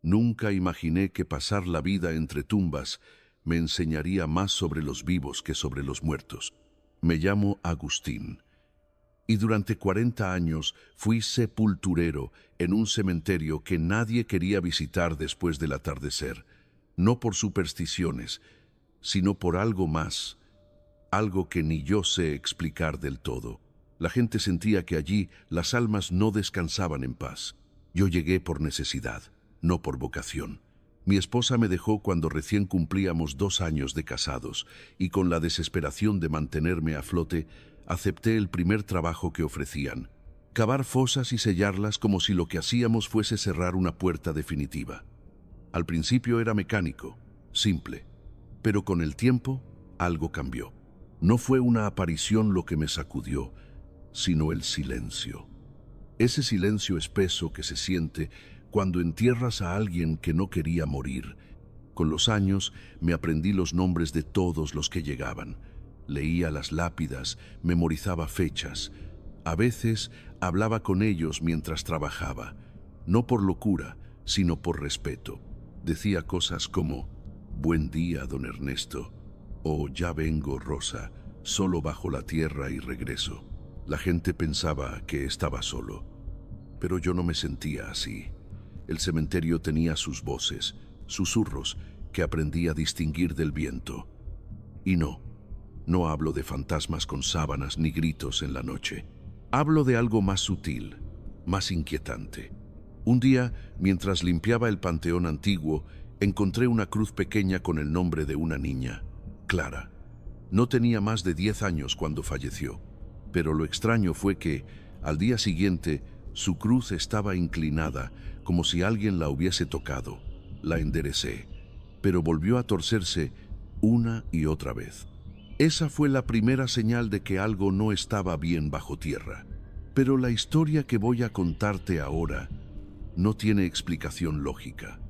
Nunca imaginé que pasar la vida entre tumbas me enseñaría más sobre los vivos que sobre los muertos. Me llamo Agustín y durante 40 años fui sepulturero en un cementerio que nadie quería visitar después del atardecer, no por supersticiones, sino por algo más, algo que ni yo sé explicar del todo. La gente sentía que allí las almas no descansaban en paz. Yo llegué por necesidad, no por vocación. Mi esposa me dejó cuando recién cumplíamos 2 años de casados y con la desesperación de mantenerme a flote, acepté el primer trabajo que ofrecían: cavar fosas y sellarlas como si lo que hacíamos fuese cerrar una puerta definitiva. Al principio era mecánico, simple, pero con el tiempo algo cambió. No fue una aparición lo que me sacudió, sino el silencio. Ese silencio espeso que se siente cuando entierras a alguien que no quería morir. Con los años me aprendí los nombres de todos los que llegaban. Leía las lápidas, memorizaba fechas. A veces hablaba con ellos mientras trabajaba, no por locura, sino por respeto. Decía cosas como: «Buen día, don Ernesto», o «Ya vengo, Rosa, solo bajo la tierra y regreso». La gente pensaba que estaba solo, pero yo no me sentía así. El cementerio tenía sus voces, susurros que aprendí a distinguir del viento. Y no hablo de fantasmas con sábanas ni gritos en la noche. Hablo de algo más sutil, más inquietante. Un día, mientras limpiaba el panteón antiguo, encontré una cruz pequeña con el nombre de una niña, Clara. No tenía más de 10 años cuando falleció, pero lo extraño fue que, al día siguiente, su cruz estaba inclinada, como si alguien la hubiese tocado. La enderecé, pero volvió a torcerse una y otra vez. Esa fue la primera señal de que algo no estaba bien bajo tierra. Pero la historia que voy a contarte ahora no tiene explicación lógica.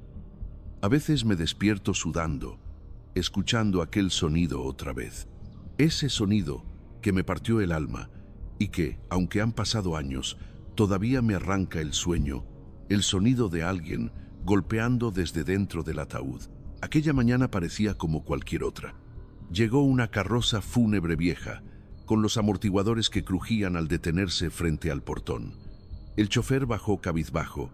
A veces me despierto sudando, escuchando aquel sonido otra vez. Ese sonido que me partió el alma y que, aunque han pasado años, todavía me arranca el sueño, el sonido de alguien golpeando desde dentro del ataúd. Aquella mañana parecía como cualquier otra. Llegó una carroza fúnebre vieja, con los amortiguadores que crujían al detenerse frente al portón. El chofer bajó cabizbajo,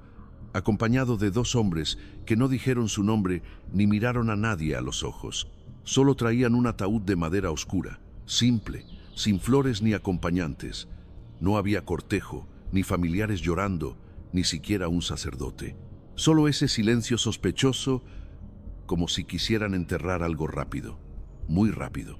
acompañado de 2 hombres que no dijeron su nombre ni miraron a nadie a los ojos. Solo traían un ataúd de madera oscura, simple, sin flores ni acompañantes. No había cortejo, ni familiares llorando, ni siquiera un sacerdote. Solo ese silencio sospechoso, como si quisieran enterrar algo rápido, muy rápido.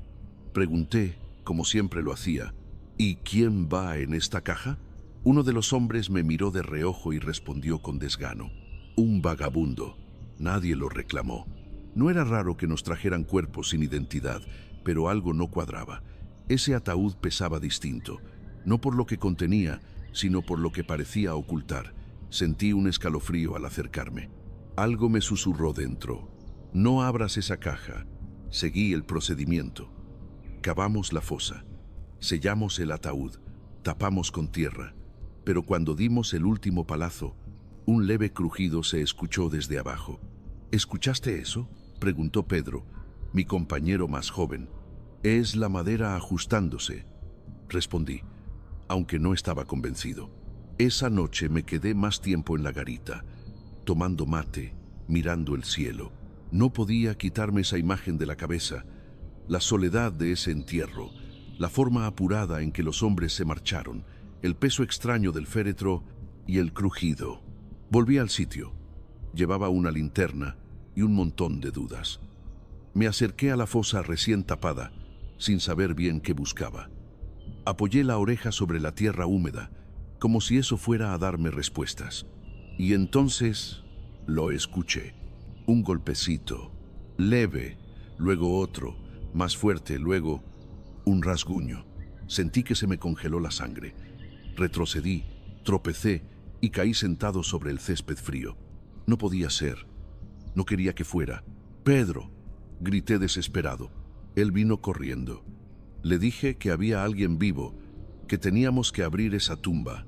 Pregunté, como siempre lo hacía: «¿Y quién va en esta caja?». Uno de los hombres me miró de reojo y respondió con desgano: «Un vagabundo». Nadie lo reclamó. No era raro que nos trajeran cuerpos sin identidad, pero algo no cuadraba. Ese ataúd pesaba distinto, no por lo que contenía, sino por lo que parecía ocultar. Sentí un escalofrío al acercarme. Algo me susurró dentro: «No abras esa caja». Seguí el procedimiento. Cavamos la fosa, sellamos el ataúd, tapamos con tierra, pero cuando dimos el último palazo, un leve crujido se escuchó desde abajo. «¿Escuchaste eso?», preguntó Pedro, mi compañero más joven. «Es la madera ajustándose», respondí, aunque no estaba convencido. Esa noche me quedé más tiempo en la garita, tomando mate, mirando el cielo. No podía quitarme esa imagen de la cabeza, la soledad de ese entierro, la forma apurada en que los hombres se marcharon, el peso extraño del féretro y el crujido. Volví al sitio. Llevaba una linterna y un montón de dudas. Me acerqué a la fosa recién tapada, sin saber bien qué buscaba. Apoyé la oreja sobre la tierra húmeda, como si eso fuera a darme respuestas. Y entonces lo escuché. Un golpecito, leve, luego otro, más fuerte, luego un rasguño. Sentí que se me congeló la sangre. Retrocedí, tropecé y caí sentado sobre el césped frío. No podía ser. No quería que fuera. «¡Pedro!», grité desesperado. Él vino corriendo. Le dije que había alguien vivo, que teníamos que abrir esa tumba,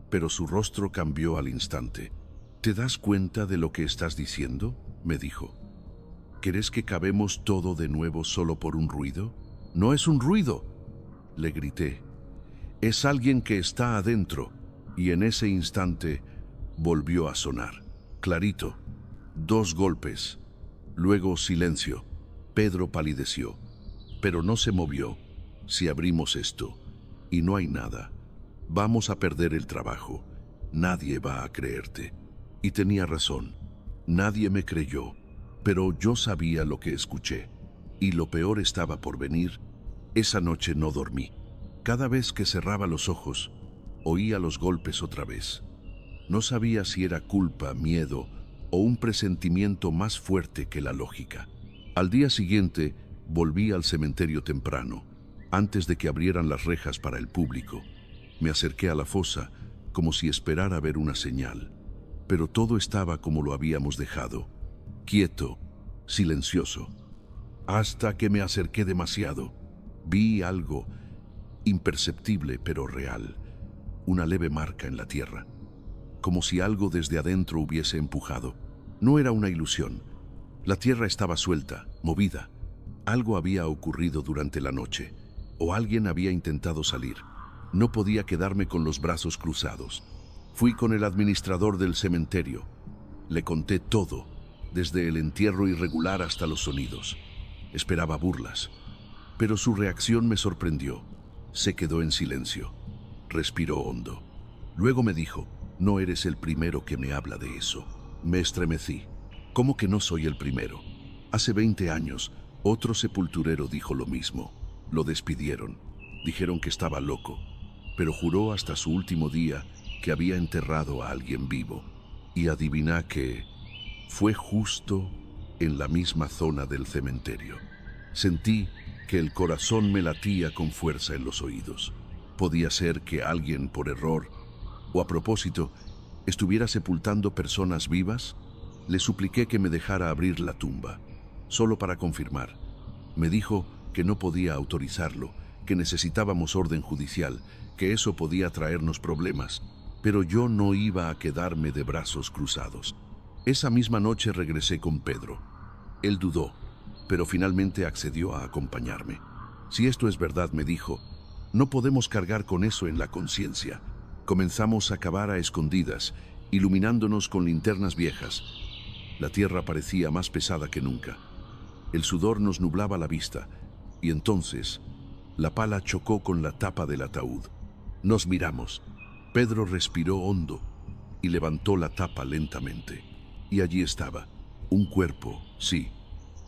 pero su rostro cambió al instante. ¿Te das cuenta de lo que estás diciendo?, me dijo. ¿Crees que cabemos todo de nuevo solo por un ruido? No es un ruido, le grité. Es alguien que está adentro, y en ese instante volvió a sonar. Clarito. 2 golpes. Luego silencio. Pedro palideció, pero no se movió. Si abrimos esto y no hay nada, vamos a perder el trabajo. Nadie va a creerte. Y tenía razón. Nadie me creyó, pero yo sabía lo que escuché. Y lo peor estaba por venir. Esa noche no dormí. Cada vez que cerraba los ojos, oía los golpes otra vez. No sabía si era culpa, miedo o un presentimiento más fuerte que la lógica. Al día siguiente, volví al cementerio temprano, antes de que abrieran las rejas para el público. Me acerqué a la fosa, como si esperara ver una señal. Pero todo estaba como lo habíamos dejado, quieto, silencioso. Hasta que me acerqué demasiado, vi algo imperceptible pero real, una leve marca en la tierra, como si algo desde adentro hubiese empujado. No era una ilusión. La tierra estaba suelta, movida. Algo había ocurrido durante la noche, o alguien había intentado salir. No podía quedarme con los brazos cruzados. Fui con el administrador del cementerio. Le conté todo, desde el entierro irregular hasta los sonidos. Esperaba burlas, pero su reacción me sorprendió. Se quedó en silencio. Respiró hondo. Luego me dijo: no eres el primero que me habla de eso. Me estremecí. ¿Cómo que no soy el primero? Hace 20 años, otro sepulturero dijo lo mismo. Lo despidieron. Dijeron que estaba loco, pero juró hasta su último día que había enterrado a alguien vivo. Y adivina que fue justo en la misma zona del cementerio. Sentí que el corazón me latía con fuerza en los oídos. Podía ser que alguien, por error o a propósito, estuviera sepultando personas vivas. Le supliqué que me dejara abrir la tumba, solo para confirmar. Me dijo que no podía autorizarlo, que necesitábamos orden judicial, que eso podía traernos problemas, pero yo no iba a quedarme de brazos cruzados. Esa misma noche regresé con Pedro. Él dudó, pero finalmente accedió a acompañarme. Si esto es verdad, me dijo, no podemos cargar con eso en la conciencia. Comenzamos a cavar a escondidas, iluminándonos con linternas viejas. La tierra parecía más pesada que nunca. El sudor nos nublaba la vista, y entonces la pala chocó con la tapa del ataúd. Nos miramos. Pedro respiró hondo y levantó la tapa lentamente. Y allí estaba, un cuerpo, sí,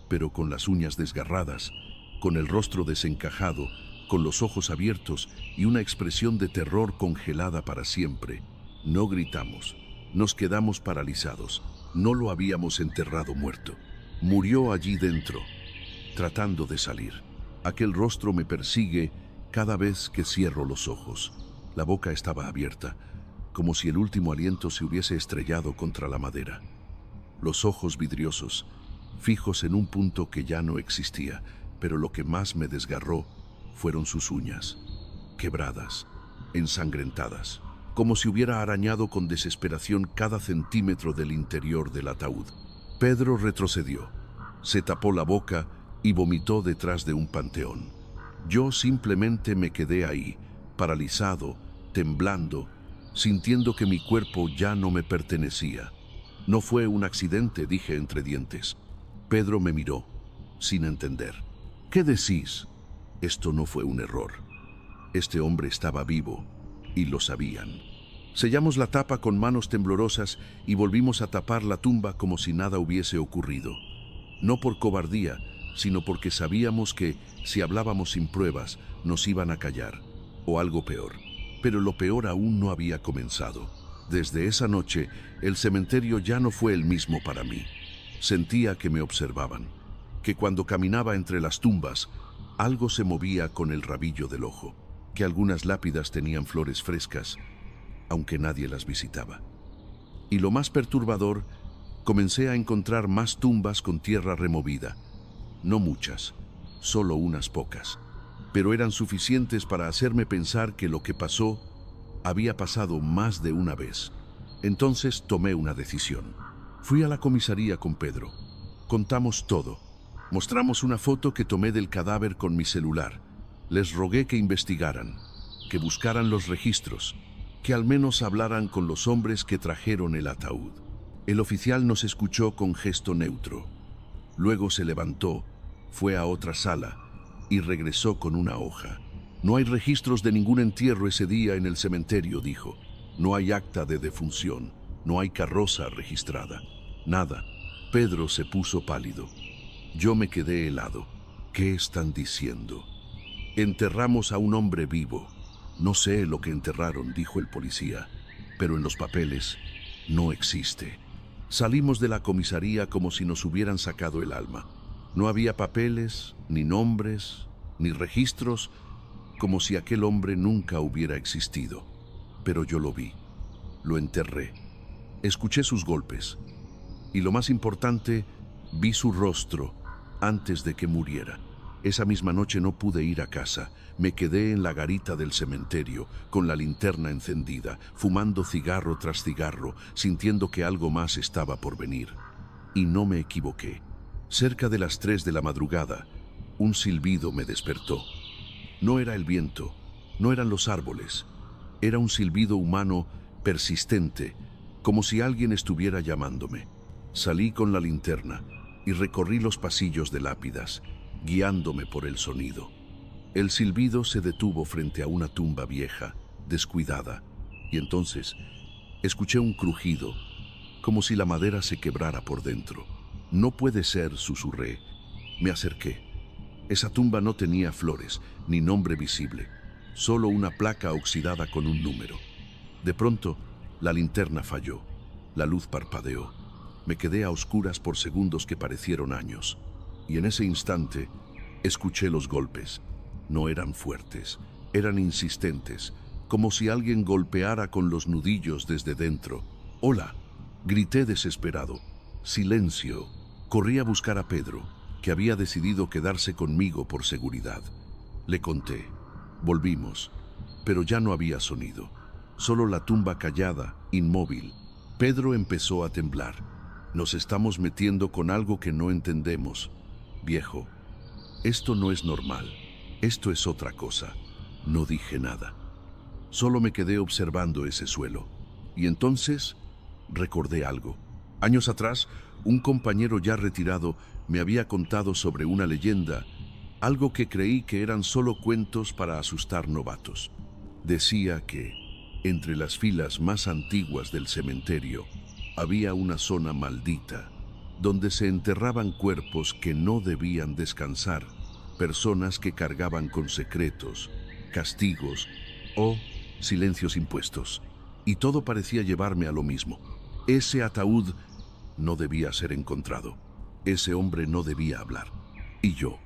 pero con las uñas desgarradas, con el rostro desencajado, con los ojos abiertos y una expresión de terror congelada para siempre. No gritamos, nos quedamos paralizados. No lo habíamos enterrado muerto. Murió allí dentro, tratando de salir. Aquel rostro me persigue cada vez que cierro los ojos. La boca estaba abierta, como si el último aliento se hubiese estrellado contra la madera. Los ojos vidriosos, fijos en un punto que ya no existía, pero lo que más me desgarró fueron sus uñas, quebradas, ensangrentadas, como si hubiera arañado con desesperación cada centímetro del interior del ataúd. Pedro retrocedió, se tapó la boca y vomitó detrás de un panteón. Yo simplemente me quedé ahí, paralizado, temblando, sintiendo que mi cuerpo ya no me pertenecía. No fue un accidente, dije entre dientes. Pedro me miró, sin entender. ¿Qué decís? Esto no fue un error. Este hombre estaba vivo, y lo sabían. Sellamos la tapa con manos temblorosas y volvimos a tapar la tumba como si nada hubiese ocurrido. No por cobardía, sino porque sabíamos que, si hablábamos sin pruebas, nos iban a callar, o algo peor. Pero lo peor aún no había comenzado. Desde esa noche, el cementerio ya no fue el mismo para mí. Sentía que me observaban, que cuando caminaba entre las tumbas, algo se movía con el rabillo del ojo, que algunas lápidas tenían flores frescas, aunque nadie las visitaba. Y lo más perturbador, comencé a encontrar más tumbas con tierra removida. No muchas, solo unas pocas, pero eran suficientes para hacerme pensar que lo que pasó había pasado más de una vez. Entonces tomé una decisión. Fui a la comisaría con Pedro. Contamos todo. Mostramos una foto que tomé del cadáver con mi celular. Les rogué que investigaran, que buscaran los registros, que al menos hablaran con los hombres que trajeron el ataúd. El oficial nos escuchó con gesto neutro. Luego se levantó, fue a otra sala y regresó con una hoja. No hay registros de ningún entierro ese día en el cementerio, dijo. No hay acta de defunción, no hay carroza registrada. Nada. Pedro se puso pálido. Yo me quedé helado. ¿Qué están diciendo? Enterramos a un hombre vivo. No sé lo que enterraron, dijo el policía, pero en los papeles no existe. Salimos de la comisaría como si nos hubieran sacado el alma. No había papeles, ni nombres, ni registros, como si aquel hombre nunca hubiera existido. Pero yo lo vi, lo enterré, escuché sus golpes y lo más importante, vi su rostro antes de que muriera. Esa misma noche no pude ir a casa. Me quedé en la garita del cementerio, con la linterna encendida, fumando cigarro tras cigarro, sintiendo que algo más estaba por venir. Y no me equivoqué. Cerca de las 3 de la madrugada, un silbido me despertó. No era el viento, no eran los árboles. Era un silbido humano persistente, como si alguien estuviera llamándome. Salí con la linterna y recorrí los pasillos de lápidas, guiándome por el sonido. El silbido se detuvo frente a una tumba vieja, descuidada, y entonces escuché un crujido, como si la madera se quebrara por dentro. No puede ser, susurré. Me acerqué. Esa tumba no tenía flores, ni nombre visible, solo una placa oxidada con un número. De pronto, la linterna falló. La luz parpadeó. Me quedé a oscuras por segundos que parecieron años. Y en ese instante, escuché los golpes. No eran fuertes, eran insistentes, como si alguien golpeara con los nudillos desde dentro. «¡Hola!», grité desesperado. «¡Silencio!». Corrí a buscar a Pedro, que había decidido quedarse conmigo por seguridad. Le conté. Volvimos, pero ya no había sonido. Solo la tumba callada, inmóvil. Pedro empezó a temblar. «Nos estamos metiendo con algo que no entendemos. Viejo, esto no es normal. Esto es otra cosa». No dije nada. Solo me quedé observando ese suelo. Y entonces recordé algo. Años atrás, un compañero ya retirado me había contado sobre una leyenda, algo que creí que eran solo cuentos para asustar novatos. Decía que, entre las filas más antiguas del cementerio, había una zona maldita, donde se enterraban cuerpos que no debían descansar, personas que cargaban con secretos, castigos o silencios impuestos. Y todo parecía llevarme a lo mismo. Ese ataúd no debía ser encontrado. Ese hombre no debía hablar. Y yo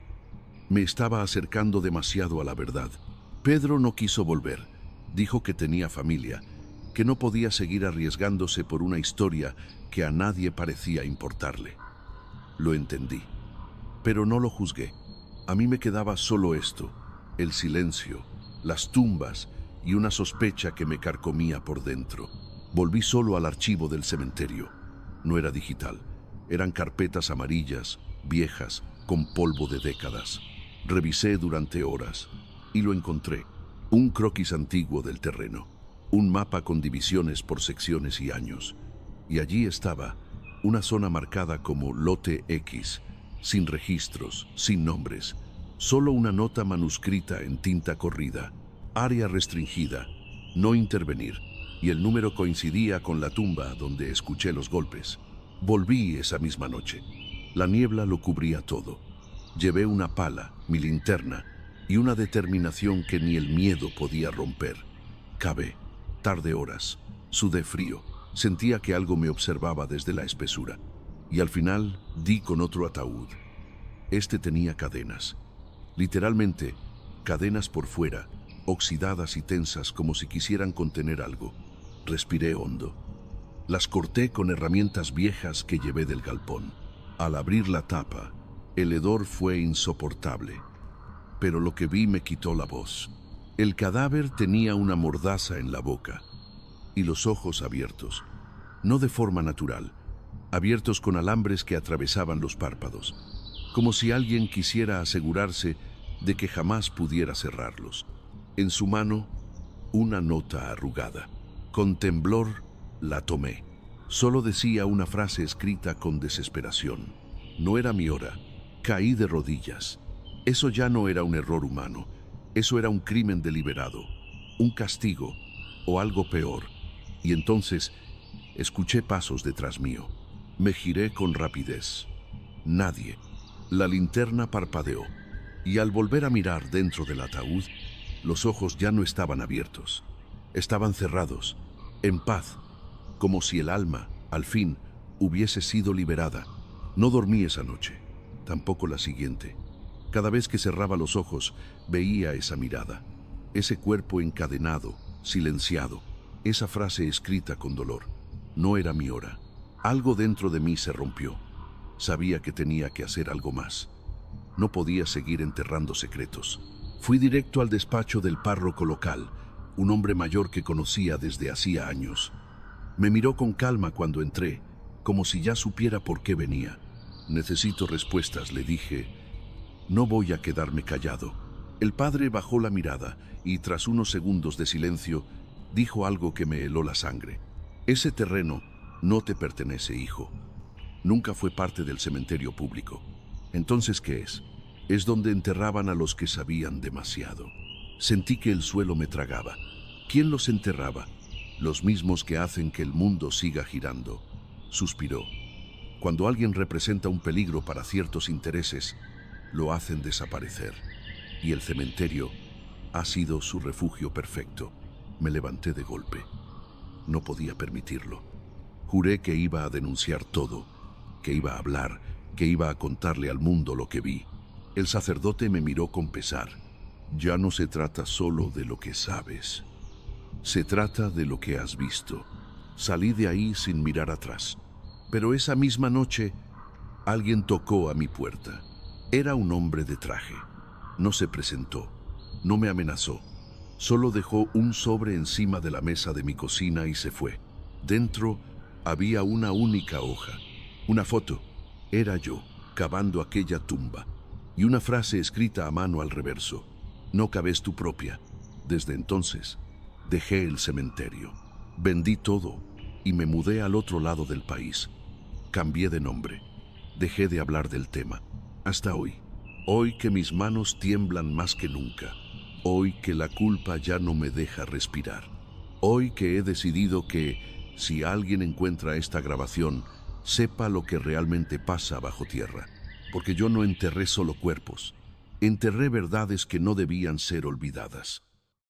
me estaba acercando demasiado a la verdad. Pedro no quiso volver. Dijo que tenía familia, que no podía seguir arriesgándose por una historia que a nadie parecía importarle. Lo entendí, pero no lo juzgué. A mí me quedaba solo esto, el silencio, las tumbas y una sospecha que me carcomía por dentro. Volví solo al archivo del cementerio. No era digital, eran carpetas amarillas, viejas, con polvo de décadas. Revisé durante horas y lo encontré. Un croquis antiguo del terreno, un mapa con divisiones por secciones y años. Y allí estaba, una zona marcada como Lote X, sin registros, sin nombres, solo una nota manuscrita en tinta corrida, área restringida, no intervenir, y el número coincidía con la tumba donde escuché los golpes. Volví esa misma noche. La niebla lo cubría todo. Llevé una pala, mi linterna, y una determinación que ni el miedo podía romper. Cavé, tardé horas, sudé frío, sentía que algo me observaba desde la espesura. Y al final di con otro ataúd. Este tenía cadenas. Literalmente, cadenas por fuera, oxidadas y tensas como si quisieran contener algo. Respiré hondo. Las corté con herramientas viejas que llevé del galpón. Al abrir la tapa, el hedor fue insoportable. Pero lo que vi me quitó la voz. El cadáver tenía una mordaza en la boca y los ojos abiertos. no de forma natural, abiertos con alambres que atravesaban los párpados, como si alguien quisiera asegurarse de que jamás pudiera cerrarlos. En su mano, una nota arrugada. Con temblor, la tomé. Solo decía una frase escrita con desesperación. No era mi hora. Caí de rodillas. Eso ya no era un error humano. Eso era un crimen deliberado, un castigo o algo peor. Y entonces escuché pasos detrás mío. Me giré con rapidez. Nadie. La linterna parpadeó, y al volver a mirar dentro del ataúd, los ojos ya no estaban abiertos. Estaban cerrados, en paz, como si el alma, al fin, hubiese sido liberada. No dormí esa noche, tampoco la siguiente. Cada vez que cerraba los ojos, veía esa mirada, ese cuerpo encadenado, silenciado, esa frase escrita con dolor. No era mi hora. Algo dentro de mí se rompió. Sabía que tenía que hacer algo más. No podía seguir enterrando secretos. Fui directo al despacho del párroco local, un hombre mayor que conocía desde hacía años. Me miró con calma cuando entré, como si ya supiera por qué venía. Necesito respuestas, le dije. No voy a quedarme callado. El padre bajó la mirada y, tras unos segundos de silencio, dijo algo que me heló la sangre. Ese terreno no te pertenece, hijo. Nunca fue parte del cementerio público. Entonces, ¿qué es? Es donde enterraban a los que sabían demasiado. Sentí que el suelo me tragaba. ¿Quién los enterraba? Los mismos que hacen que el mundo siga girando. Suspiró. Cuando alguien representa un peligro para ciertos intereses, lo hacen desaparecer. Y el cementerio ha sido su refugio perfecto. Me levanté de golpe. No podía permitirlo. Juré que iba a denunciar todo, que iba a hablar, que iba a contarle al mundo lo que vi. El sacerdote me miró con pesar. Ya no se trata solo de lo que sabes. Se trata de lo que has visto. Salí de ahí sin mirar atrás. Pero esa misma noche, alguien tocó a mi puerta. Era un hombre de traje. No se presentó, no me amenazó. Solo dejó un sobre encima de la mesa de mi cocina y se fue. Dentro había una única hoja, una foto. Era yo, cavando aquella tumba, y una frase escrita a mano al reverso. No cabes tu propia. Desde entonces, dejé el cementerio. Vendí todo y me mudé al otro lado del país. Cambié de nombre. Dejé de hablar del tema. Hasta hoy. Hoy que mis manos tiemblan más que nunca. Hoy que la culpa ya no me deja respirar. Hoy que he decidido que, si alguien encuentra esta grabación, sepa lo que realmente pasa bajo tierra. Porque yo no enterré solo cuerpos. Enterré verdades que no debían ser olvidadas.